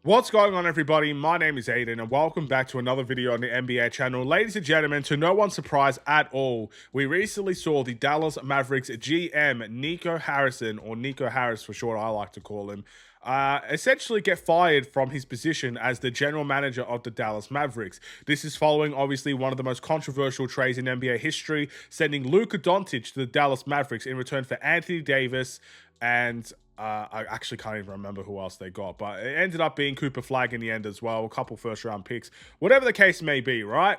What's going on, everybody? My name is Aiden, and welcome back to another video on the NBA channel. Ladies and gentlemen, to no one's surprise at all, we recently saw the Dallas Mavericks GM, Nico Harrison, or Nico Harris for short, I like to call him, essentially get fired from his position as the general manager of the Dallas Mavericks. This is following, obviously, one of the most controversial trades in NBA history, sending Luka Doncic to the Dallas Mavericks in return for Anthony Davis and I actually can't even remember who else they got, but it ended up being Cooper Flag in the end as well. A couple first-round picks, whatever the case may be, right?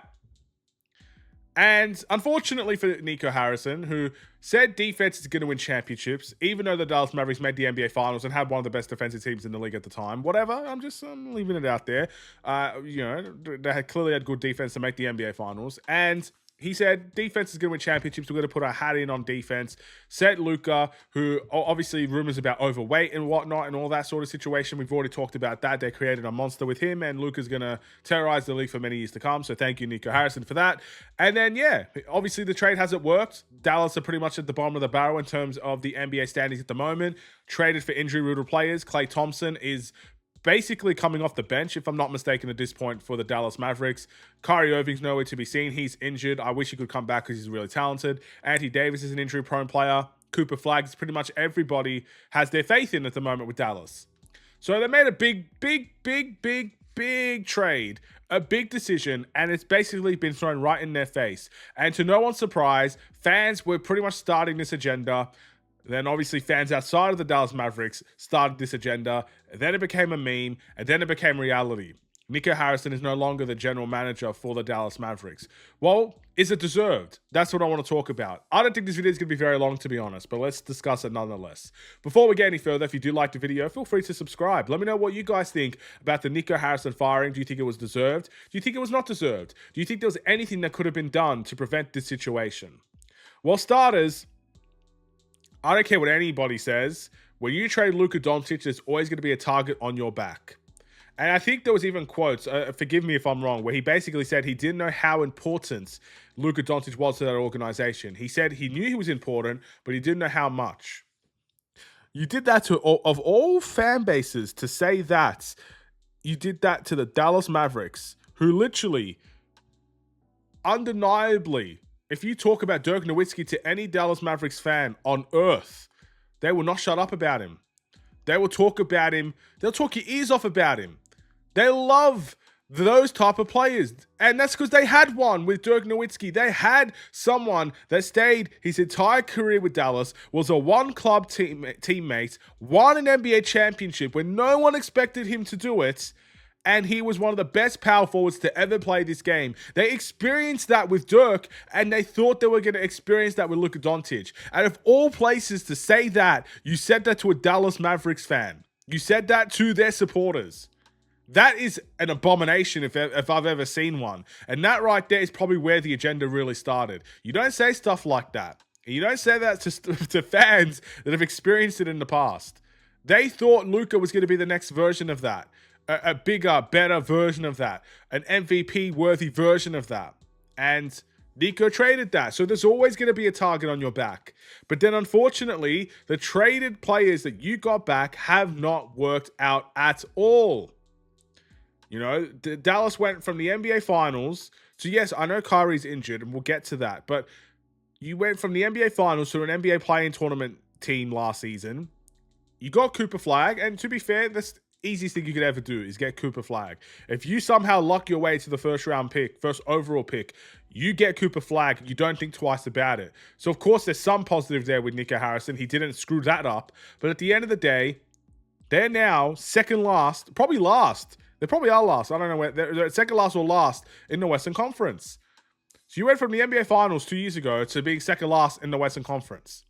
And unfortunately for Nico Harrison, who said defense is going to win championships, even though the Dallas Mavericks made the NBA Finals and had one of the best defensive teams in the league at the time, whatever, I'm leaving it out there. They had clearly had good defense to make the NBA Finals, and he said defense is going to win championships. We're going to put our hat in on defense. Set Luka, who obviously rumors about overweight and whatnot and all that sort of situation. We've already talked about that. They created a monster with him, and Luka's going to terrorize the league for many years to come. So thank you, Nico Harrison, for that. And then, yeah, obviously the trade hasn't worked. Dallas are pretty much at the bottom of the barrel in terms of the NBA standings at the moment. Traded for injury-riddled players. Klay Thompson is basically coming off the bench, if I'm not mistaken, at this point for the Dallas Mavericks. Kyrie Irving's nowhere to be seen. He's injured. I wish he could come back because he's really talented. Anthony Davis is an injury-prone player. Cooper Flag is pretty much everybody has their faith in at the moment with Dallas. So they made a big trade, a big decision, and it's basically been thrown right in their face. And to no one's surprise, fans were pretty much starting this agenda. Then obviously fans outside of the Dallas Mavericks started this agenda. Then it became a meme, and then it became reality. Nico Harrison is no longer the general manager for the Dallas Mavericks. Well, is it deserved? That's what I want to talk about. I don't think this video is going to be very long, to be honest, but let's discuss it nonetheless. Before we get any further, if you do like the video, feel free to subscribe. Let me know what you guys think about the Nico Harrison firing. Do you think it was deserved? Do you think it was not deserved? Do you think there was anything that could have been done to prevent this situation? Well, starters, I don't care what anybody says. When you trade Luka Doncic, there's always going to be a target on your back. And I think there was even quotes, forgive me if I'm wrong, where he basically said he didn't know how important Luka Doncic was to that organization. He said he knew he was important, but he didn't know how much. You did that to, of all fan bases, to say that, you did that to the Dallas Mavericks, who literally, undeniably, if you talk about Dirk Nowitzki to any Dallas Mavericks fan on earth, they will not shut up about him. They will talk about him. They'll talk your ears off about him. They love those type of players. And that's because they had one with Dirk Nowitzki. They had someone that stayed his entire career with Dallas, was a one-club teammate, won an NBA championship when no one expected him to do it, and he was one of the best power forwards to ever play this game. They experienced that with Dirk, and they thought they were going to experience that with Luka Doncic. And of all places to say that, you said that to a Dallas Mavericks fan. You said that to their supporters. That is an abomination if I've ever seen one. And that right there is probably where the agenda really started. You don't say stuff like that. You don't say that to fans that have experienced it in the past. They thought Luka was going to be the next version of that. A bigger, better version of that. An MVP-worthy version of that. And Nico traded that. So there's always going to be a target on your back. But then, unfortunately, the traded players that you got back have not worked out at all. You know, Dallas went from the NBA Finals to, yes, I know Kyrie's injured, and we'll get to that. But you went from the NBA Finals to an NBA play-in tournament team last season. You got Cooper Flag, and to be fair, that's easiest thing you could ever do is get Cooper Flag. If you somehow luck your way to the first overall pick, you get Cooper Flag, you don't think twice about it. So, of course, there's some positive there with Nico Harrison. He didn't screw that up. But at the end of the day, they're now second last, probably last. They probably are last. I don't know where. They're second last or last in the Western Conference. So you went from the NBA Finals 2 years ago to being second last in the Western Conference.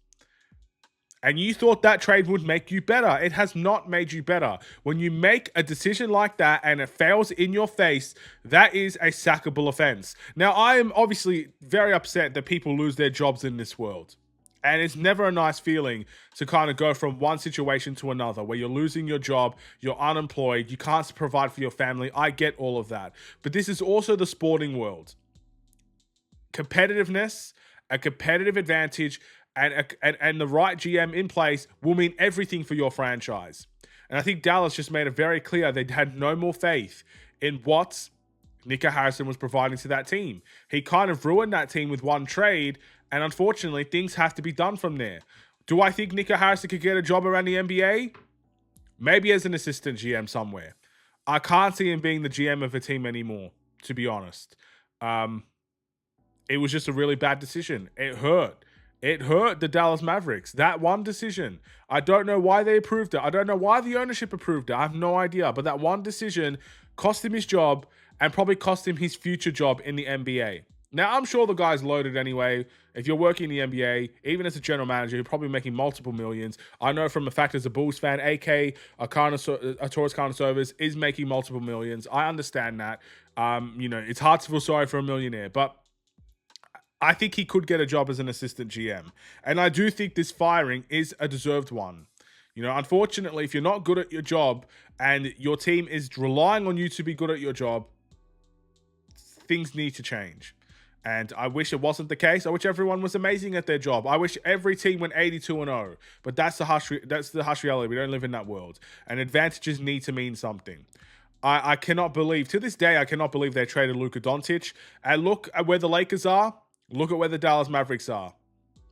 And you thought that trade would make you better. It has not made you better. When you make a decision like that and it fails in your face, that is a sackable offense. Now, I am obviously very upset that people lose their jobs in this world. And it's never a nice feeling to kind of go from one situation to another where you're losing your job, you're unemployed, you can't provide for your family. I get all of that. But this is also the sporting world. Competitiveness, a competitive advantage, and the right GM in place will mean everything for your franchise. And I think Dallas just made it very clear they had no more faith in what Nico Harrison was providing to that team. He kind of ruined that team with one trade, and unfortunately, things have to be done from there. Do I think Nico Harrison could get a job around the NBA? Maybe as an assistant GM somewhere. I can't see him being the GM of a team anymore, to be honest. It was just a really bad decision. It hurt. It hurt the Dallas Mavericks. That one decision. I don't know why they approved it. I don't know why the ownership approved it. I have no idea. But that one decision cost him his job and probably cost him his future job in the NBA. Now, I'm sure the guy's loaded anyway. If you're working in the NBA, even as a general manager, you're probably making multiple millions. I know from a fact as a Bulls fan, AK, a Taurus Carnosovas is making multiple millions. I understand that. It's hard to feel sorry for a millionaire, but I think he could get a job as an assistant GM. And I do think this firing is a deserved one. Unfortunately, if you're not good at your job and your team is relying on you to be good at your job, things need to change. And I wish it wasn't the case. I wish everyone was amazing at their job. I wish every team went 82-0. But that's the harsh reality. We don't live in that world. And advantages need to mean something. I cannot believe, to this day, I cannot believe they traded Luka Doncic. And look at where the Lakers are. Look at where the Dallas Mavericks are.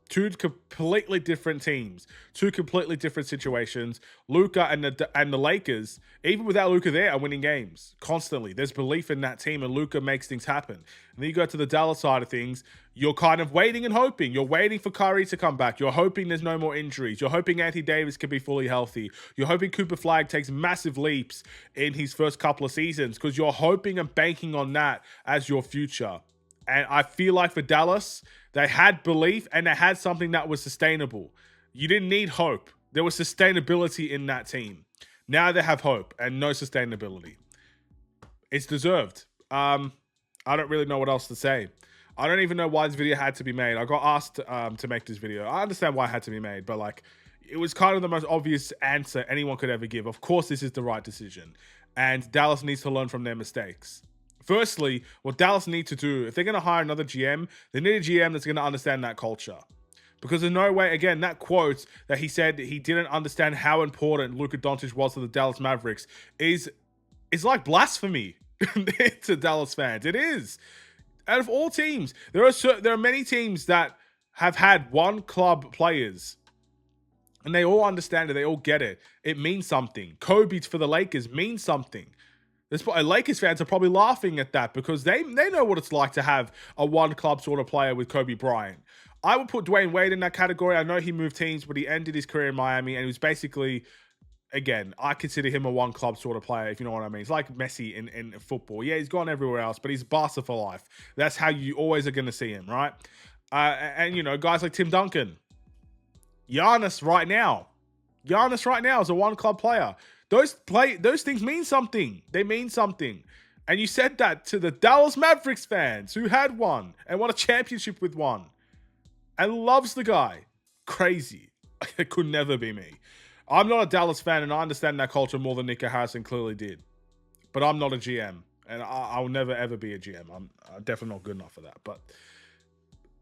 Two completely different teams. Two completely different situations. Luka and the Lakers, even without Luka there, are winning games constantly. There's belief in that team, and Luka makes things happen. And then you go to the Dallas side of things, you're kind of waiting and hoping. You're waiting for Kyrie to come back. You're hoping there's no more injuries. You're hoping Anthony Davis can be fully healthy. You're hoping Cooper Flag takes massive leaps in his first couple of seasons because you're hoping and banking on that as your future. And I feel like for Dallas, they had belief and they had something that was sustainable. You didn't need hope. There was sustainability in that team. Now they have hope and no sustainability. It's deserved. I don't really know what else to say. I don't even know why this video had to be made. I got asked to make this video. I understand why it had to be made, but it was kind of the most obvious answer anyone could ever give. Of course, this is the right decision. And Dallas needs to learn from their mistakes. Firstly, what Dallas need to do, if they're going to hire another GM, they need a GM that's going to understand that culture. Because there's no way, again, that quote that he said he didn't understand how important Luka Doncic was to the Dallas Mavericks is like blasphemy to Dallas fans. It is. Out of all teams, there are many teams that have had one club players. And they all understand it. They all get it. It means something. Kobe for the Lakers means something. Lakers fans are probably laughing at that because they know what it's like to have a one club sort of player with Kobe Bryant. I would put Dwayne Wade in that category. I know he moved teams, but he ended his career in Miami and he was basically, again, I consider him a one club sort of player, if you know what I mean. It's like Messi in football. Yeah, he's gone everywhere else, but he's Barca for life. That's how you always are going to see him, right? And guys like Tim Duncan. Giannis right now is a one club player. Those things mean something. They mean something. And you said that to the Dallas Mavericks fans who had one and won a championship with one and loves the guy. Crazy. It could never be me. I'm not a Dallas fan and I understand that culture more than Nico Harrison clearly did. But I'm not a GM and I'll never ever be a GM. I'm definitely not good enough for that. But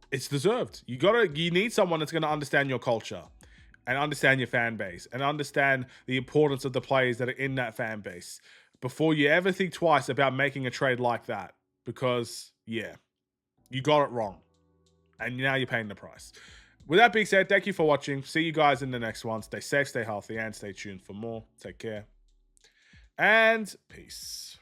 it's deserved. You need someone that's going to understand your culture. And understand your fan base. And understand the importance of the players that are in that fan base. Before you ever think twice about making a trade like that. Because, yeah, you got it wrong. And now you're paying the price. With that being said, thank you for watching. See you guys in the next one. Stay safe, stay healthy, and stay tuned for more. Take care. And peace.